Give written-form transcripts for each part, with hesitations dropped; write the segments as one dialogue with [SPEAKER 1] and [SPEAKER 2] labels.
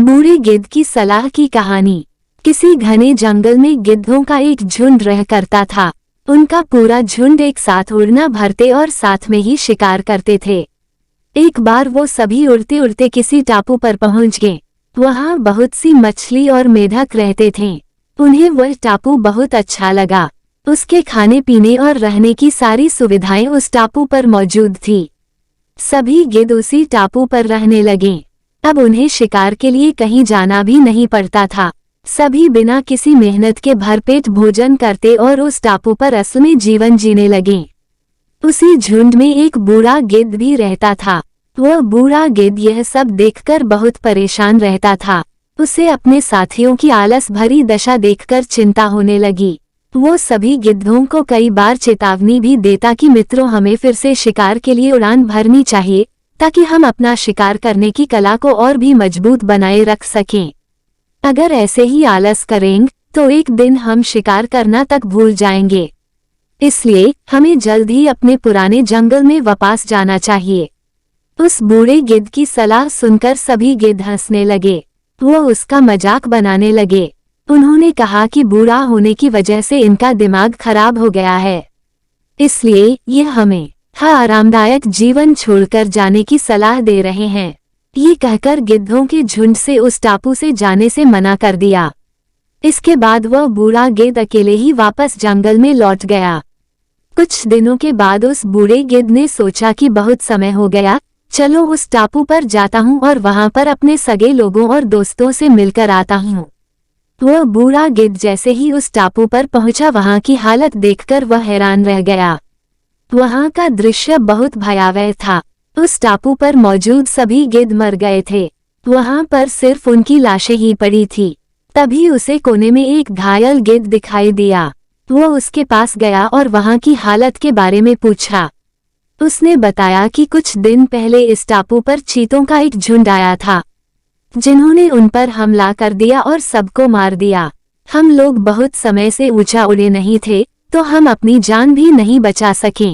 [SPEAKER 1] बूढ़े गिद्ध की सलाह की कहानी। किसी घने जंगल में गिद्धों का एक झुंड रह करता था। उनका पूरा झुंड एक साथ उड़ना भरते और साथ में ही शिकार करते थे। एक बार वो सभी उड़ते उड़ते किसी टापू पर पहुंच गए। वहां बहुत सी मछली और मेढक रहते थे। उन्हें वह टापू बहुत अच्छा लगा। उसके खाने पीने और रहने की सारी सुविधाएं उस टापू पर मौजूद थी। सभी गिद्ध उसी टापू पर रहने लगे। अब उन्हें शिकार के लिए कहीं जाना भी नहीं पड़ता था। सभी बिना किसी मेहनत के भरपेट भोजन करते और उस टापू पर असली जीवन जीने लगे। उसी झुंड में एक बूढ़ा गिद्ध भी रहता था। वह बूढ़ा गिद्ध यह सब देखकर बहुत परेशान रहता था। उसे अपने साथियों की आलस भरी दशा देखकर चिंता होने लगी। वो सभी गिद्धों को कई बार चेतावनी भी देता कि मित्रों, हमें फिर से शिकार के लिए उड़ान भरनी चाहिए ताकि हम अपना शिकार करने की कला को और भी मजबूत बनाए रख सकें। अगर ऐसे ही आलस करेंगे तो एक दिन हम शिकार करना तक भूल जाएंगे। इसलिए हमें जल्द ही अपने पुराने जंगल में वापस जाना चाहिए। उस बूढ़े गिद्ध की सलाह सुनकर सभी गिद्ध हंसने लगे। वो उसका मजाक बनाने लगे। उन्होंने कहा कि बूढ़ा होने की वजह से इनका दिमाग खराब हो गया है, इसलिए ये हमें आरामदायक जीवन छोड़कर जाने की सलाह दे रहे हैं। ये कहकर गिद्धों के झुंड से उस टापू से जाने से मना कर दिया। इसके बाद वह बूढ़ा गिद्ध अकेले ही वापस जंगल में लौट गया। कुछ दिनों के बाद उस बूढ़े गिद्ध ने सोचा कि बहुत समय हो गया, चलो उस टापू पर जाता हूँ और वहां पर अपने सगे लोगों और दोस्तों से मिलकर आता हूँ। वह बूढ़ा गिद्ध जैसे ही उस टापू पर पहुंचा, वहां की हालत देखकर वह हैरान रह गया। वहां का दृश्य बहुत भयावह था। उस टापू पर मौजूद सभी गिद्ध मर गए थे। वहां पर सिर्फ उनकी लाशें ही पड़ी थी। तभी उसे कोने में एक घायल गिद्ध दिखाई दिया। वो उसके पास गया और वहां की हालत के बारे में पूछा। उसने बताया कि कुछ दिन पहले इस टापू पर चीतों का एक झुंड आया था, जिन्होंने उन पर हमला कर दिया और सबको मार दिया। हम लोग बहुत समय से ऊंचा उड़े नहीं थे, तो हम अपनी जान भी नहीं बचा सके।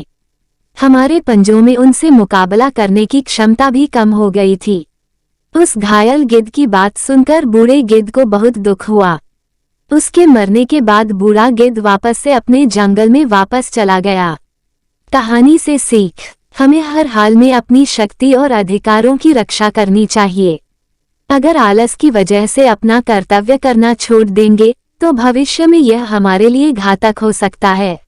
[SPEAKER 1] हमारे पंजों में उनसे मुकाबला करने की क्षमता भी कम हो गई थी। उस घायल गिद्ध की बात सुनकर बूढ़े गिद्ध को बहुत दुख हुआ। उसके मरने के बाद बूढ़ा गिद्ध वापस से अपने जंगल में वापस चला गया। कहानी से सीख, हमें हर हाल में अपनी शक्ति और अधिकारों की रक्षा करनी चाहिए। अगर आलस की वजह से अपना कर्तव्य करना छोड़ देंगे तो भविष्य में यह हमारे लिए घातक हो सकता है।